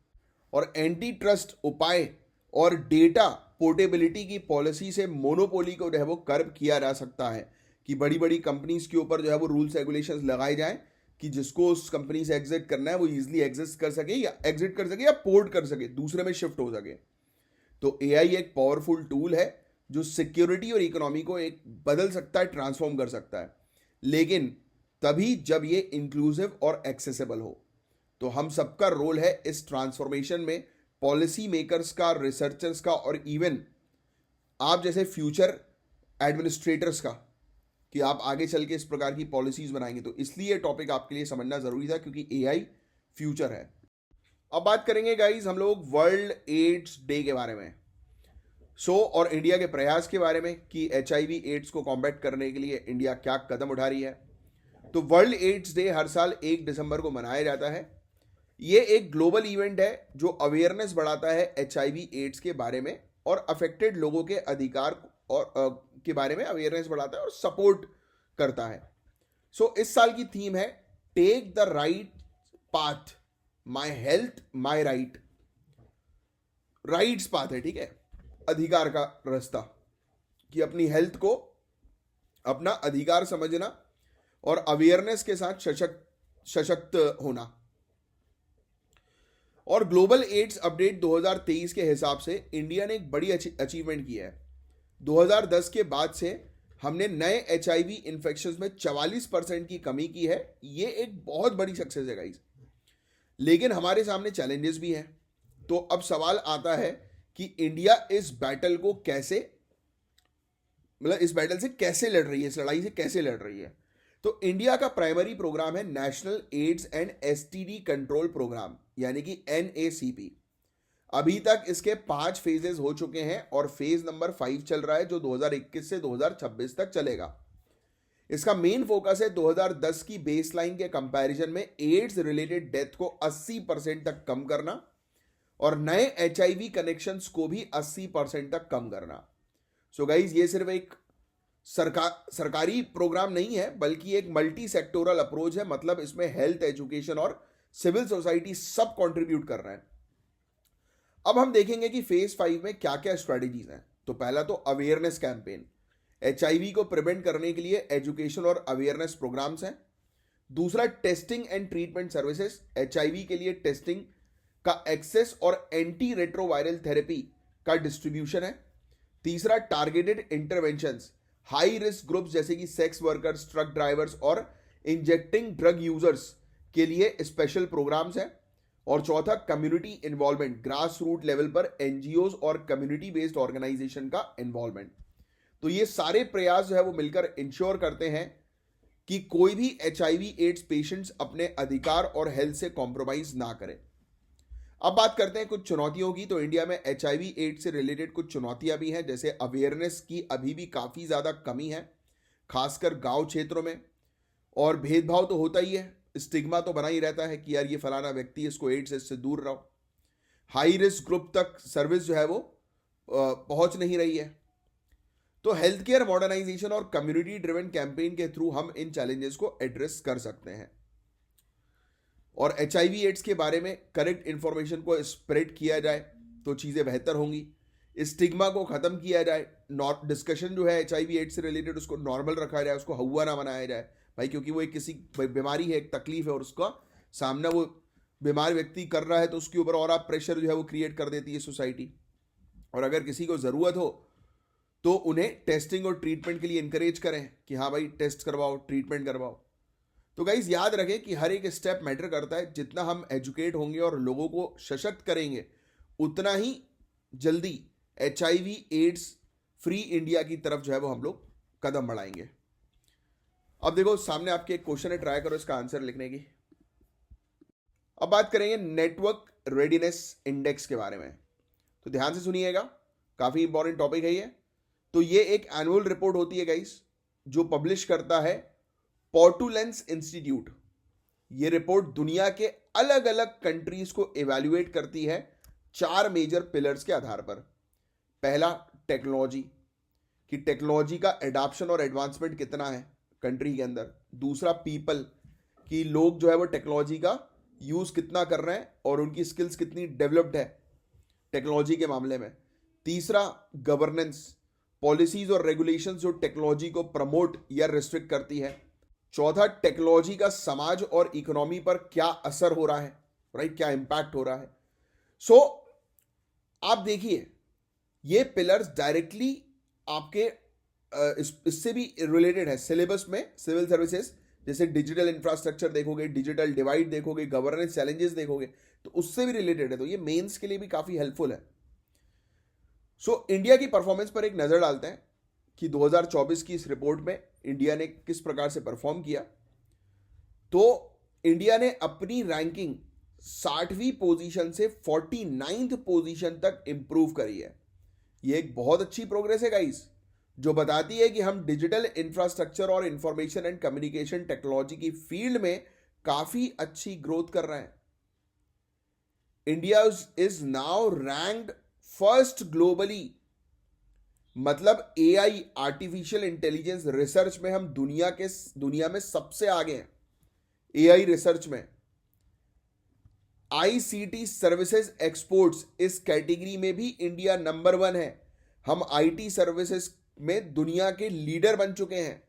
और एंटी ट्रस्ट उपाय और डेटा पोर्टेबिलिटी की पॉलिसी से मोनोपोली को जो है वो कर्ब किया जा सकता है कि बड़ी बड़ी कंपनीज के ऊपर जो है वो रूल्स रेगुलेशंस लगाए जाएं कि जिसको उस कंपनी से एग्जिट करना है वो इजीली एग्जिट कर सके या पोर्ट कर सके, दूसरे में शिफ्ट हो सके। तो एआई एक पावरफुल टूल है जो सिक्योरिटी और इकोनॉमी को एक बदल सकता है, ट्रांसफॉर्म कर सकता है, लेकिन तभी जब ये इंक्लूसिव और एक्सेसिबल हो। तो हम सबका रोल है इस ट्रांसफॉर्मेशन में, पॉलिसी मेकर्स का, रिसर्चर्स का और इवन आप जैसे फ्यूचर एडमिनिस्ट्रेटर्स का, कि आप आगे चल के इस प्रकार की पॉलिसीज बनाएंगे। तो इसलिए ये टॉपिक आपके लिए समझना जरूरी था क्योंकि एआई फ्यूचर है। अब बात करेंगे गाइस हम लोग वर्ल्ड एड्स डे के बारे में, और इंडिया के प्रयास के बारे में कि एचआईवी एड्स को कॉम्बैट करने के लिए इंडिया क्या कदम उठा रही है। तो वर्ल्ड एड्स डे हर साल 1 दिसंबर को मनाया जाता है। ये एक ग्लोबल इवेंट है जो अवेयरनेस बढ़ाता है एचआईवी एड्स के बारे में और अफेक्टेड लोगों के अधिकार और के बारे में अवेयरनेस बढ़ाता है और सपोर्ट करता है। इस साल की थीम है take the right path, my health my right. Rights path है, ठीक है, अधिकार का रास्ता, कि अपनी हेल्थ को अपना अधिकार समझना और अवेयरनेस के साथ सशक्त होना। और ग्लोबल एड्स अपडेट 2023 के हिसाब से इंडिया ने एक बड़ी अचीवमेंट की है। 2010 के बाद से हमने नए एचआईवी इन्फेक्शंस में 44% की कमी की है। ये एक बहुत बड़ी सक्सेस है गाइस, लेकिन हमारे सामने चैलेंजेस भी हैं। तो अब सवाल आता है कि इंडिया इस बैटल को कैसे, इस बैटल से कैसे लड़ रही है, इस लड़ाई से कैसे लड़ रही है। तो इंडिया का प्राइमरी प्रोग्राम है national AIDS and STD control programme, यानी कि NACP। अभी तक इसके 5 फेजेस हो चुके हैं और फेज नंबर 5 चल रहा है जो 2021 से 2026 तक चलेगा। इसका मेन फोकस है 2010 की बेसलाइन के कंपैरिजन में एड्स रिलेटेड डेथ को 80% तक कम करना और नए एचआईवी कनेक्शंस को भी 80% तक कम करना। गाइज ये सिर्फ एक सरकारी प्रोग्राम नहीं है बल्कि एक मल्टी सेक्टोरल अप्रोच है। मतलब इसमें हेल्थ, एजुकेशन और सिविल सोसाइटी सब कंट्रीब्यूट कर रहे हैं। अब हम देखेंगे कि फेज 5 में क्या क्या स्ट्रेटेजीज हैं। तो पहला तो अवेयरनेस कैंपेन, एचआईवी को प्रिवेंट करने के लिए एजुकेशन और अवेयरनेस प्रोग्राम्स हैं। दूसरा testing and treatment services, HIV के लिए टेस्टिंग का एक्सेस और एंटी रेट्रोवायरल थेरेपी का डिस्ट्रीब्यूशन है। तीसरा targeted interventions, high risk groups जैसे कि सेक्स वर्कर्स, ट्रक ड्राइवर्स और इंजेक्टिंग ड्रग यूजर्स के लिए स्पेशल प्रोग्राम्स हैं। और चौथा community involvement, grass root level पर एनजीओज और कम्युनिटी बेस्ड ऑर्गेनाइजेशन का इन्वॉल्वमेंट। तो ये सारे प्रयास जो है वो मिलकर इंश्योर करते हैं कि कोई भी एचआईवी एड्स पेशेंट्स अपने अधिकार और हेल्थ से कॉम्प्रोमाइज ना करें। अब बात करते हैं कुछ चुनौतियों की। तो इंडिया में एचआईवी एड्स से रिलेटेड कुछ चुनौतियां भी हैं, जैसे अवेयरनेस की अभी भी काफ़ी ज़्यादा कमी है, खासकर गांव क्षेत्रों में। और भेदभाव तो होता ही है, स्टिग्मा तो बना ही रहता है कि यार ये फलाना व्यक्ति, इसको एड्स, इससे दूर रहो। हाई रिस्क ग्रुप तक सर्विस जो है वो पहुंच नहीं रही है। तो हेल्थ केयर मॉडर्नाइजेशन और कम्युनिटी ड्रिवन कैंपेन के थ्रू हम इन चैलेंजेस को एड्रेस कर सकते हैं। और एचआईवी एड्स के बारे में करेक्ट इंफॉर्मेशन को स्प्रेड किया जाए तो चीज़ें बेहतर होंगी। स्टिग्मा को ख़त्म किया जाए, डिस्कशन जो है एचआईवी एड्स से रिलेटेड उसको नॉर्मल रखा जाए, उसको हुआ ना बनाया जाए भाई, क्योंकि वो एक किसी बीमारी है, एक तकलीफ है और उसका सामना वो बीमार व्यक्ति कर रहा है तो उसके ऊपर और आप प्रेशर जो है वो क्रिएट कर देती है सोसाइटी। और अगर किसी को ज़रूरत हो तो उन्हें टेस्टिंग और ट्रीटमेंट के लिए इंकरेज करें कि हाँ भाई टेस्ट करवाओ, ट्रीटमेंट करवाओ। तो गाइज याद रखें कि हर एक स्टेप मैटर करता है। जितना हम एजुकेट होंगे और लोगों को सशक्त करेंगे उतना ही जल्दी एचआईवी एड्स फ्री इंडिया की तरफ जो है वो हम लोग कदम बढ़ाएंगे। अब देखो सामने आपके एक क्वेश्चन है, ट्राई करो इसका आंसर लिखने की। अब बात करेंगे नेटवर्क रेडीनेस इंडेक्स के बारे में, तो ध्यान से सुनिएगा, काफी इंपॉर्टेंट टॉपिक है ये। तो ये एक एनुअल रिपोर्ट होती है गाइस जो पब्लिश करता है पोर्टुलेंस इंस्टीट्यूट। ये रिपोर्ट दुनिया के अलग अलग कंट्रीज को इवैल्यूएट करती है 4 मेजर पिलर्स के आधार पर। पहला टेक्नोलॉजी, कि टेक्नोलॉजी का एडाप्शन और एडवांसमेंट कितना है कंट्री के अंदर। दूसरा पीपल, कि लोग जो है वो टेक्नोलॉजी का यूज कितना कर रहे हैं और उनकी स्किल्स कितनी डेवलप्ड है टेक्नोलॉजी के मामले में। तीसरा गवर्नेंस, पॉलिसीज और रेगुलेशंस जो टेक्नोलॉजी को प्रमोट या रिस्ट्रिक्ट करती है। चौथा टेक्नोलॉजी का समाज और इकोनॉमी पर क्या असर हो रहा है, राइट, क्या इंपैक्ट हो रहा है। सो आप देखिए ये पिलर्स डायरेक्टली आपके इससे भी रिलेटेड है सिलेबस में। सिविल सर्विसेज जैसे डिजिटल इंफ्रास्ट्रक्चर देखोगे, डिजिटल डिवाइड देखोगे, गवर्नेंस चैलेंजेस देखोगे, तो उससे भी रिलेटेड है, तो ये मेंस के लिए भी काफी हेल्पफुल है। सो इंडिया की परफॉर्मेंस पर एक नजर डालते हैं कि 2024 की इस रिपोर्ट में इंडिया ने किस प्रकार से परफॉर्म किया। तो इंडिया ने अपनी रैंकिंग 60वीं पोजीशन से 49th पोजीशन तक इंप्रूव करी है। ये एक बहुत अच्छी प्रोग्रेस है गाइस, जो बताती है कि हम डिजिटल इंफ्रास्ट्रक्चर और इंफॉर्मेशन एंड कम्युनिकेशन टेक्नोलॉजी की फील्ड में काफी अच्छी ग्रोथ कर रहे हैं। India is now ranked first globally, मतलब एआई आर्टिफिशियल इंटेलिजेंस रिसर्च में हम दुनिया में सबसे आगे हैं एआई रिसर्च में। आईसीटी सर्विसेज एक्सपोर्ट्स इस कैटेगरी में भी इंडिया नंबर 1 है। हम आईटी सर्विसेज में दुनिया के लीडर बन चुके हैं,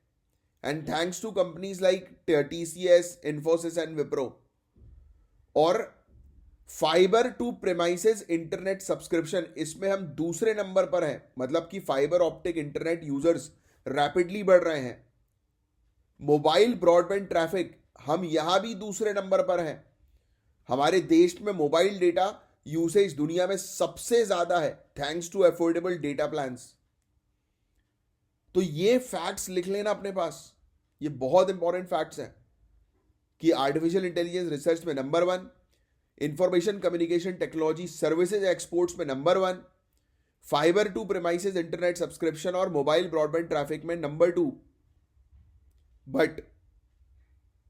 and thanks to companies like TCS, Infosys and Wipro. और fibre to premises internet subscription, इसमें हम दूसरे नंबर पर हैं, मतलब कि fibre optic internet users rapidly बढ़ रहे हैं। मोबाइल ब्रॉडबैंड ट्रैफिक, हम यहां भी दूसरे नंबर पर हैं। हमारे देश में मोबाइल डेटा यूसेज दुनिया में सबसे ज्यादा है, thanks to affordable data plans. तो ये फैक्ट्स लिख लेना अपने पास, ये बहुत इंपॉर्टेंट फैक्ट्स हैं कि आर्टिफिशियल इंटेलिजेंस रिसर्च में number 1, information communication technology services exports में number 1, fibre to premises internet subscription और मोबाइल ब्रॉडबैंड ट्रैफिक में नंबर 2। बट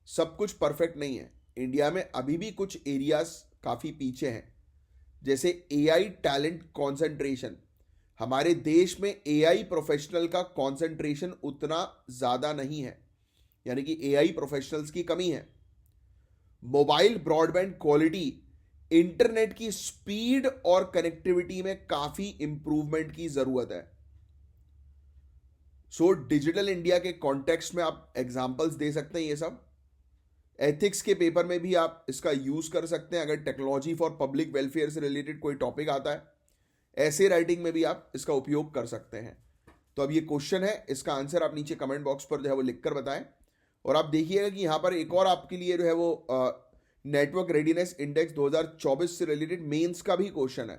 सब कुछ परफेक्ट नहीं है, इंडिया में अभी भी कुछ एरियाज काफी पीछे हैं, जैसे एआई टैलेंट कॉन्सेंट्रेशन। हमारे देश में एआई प्रोफेशनल का कॉन्सेंट्रेशन उतना ज्यादा नहीं है, यानी कि एआई प्रोफेशनल्स की कमी है। मोबाइल ब्रॉडबैंड क्वालिटी, इंटरनेट की स्पीड और कनेक्टिविटी में काफी इंप्रूवमेंट की जरूरत है। सो डिजिटल इंडिया के कॉन्टेक्स्ट में आप एग्जांपल्स दे सकते हैं ये सब। एथिक्स के पेपर में भी आप इसका यूज कर सकते हैं, अगर टेक्नोलॉजी फॉर पब्लिक वेलफेयर से रिलेटेड कोई टॉपिक आता है, ऐसे राइटिंग में भी आप इसका उपयोग कर सकते हैं। तो अब ये क्वेश्चन है, इसका आंसर आप नीचे कमेंट बॉक्स पर जो है वो लिखकर बताएं। और आप देखिएगा कि यहाँ पर एक और आपके लिए जो है वो नेटवर्क रेडीनेस इंडेक्स 2024 से रिलेटेड मेंस का भी क्वेश्चन है,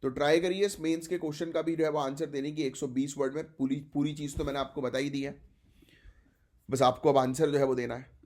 तो ट्राई करिए इस मेंस के क्वेश्चन का भी जो है वो आंसर देने की। 120 वर्ड में पूरी चीज़ तो मैंने आपको बताई दी है, बस आपको अब आंसर जो है वो देना है।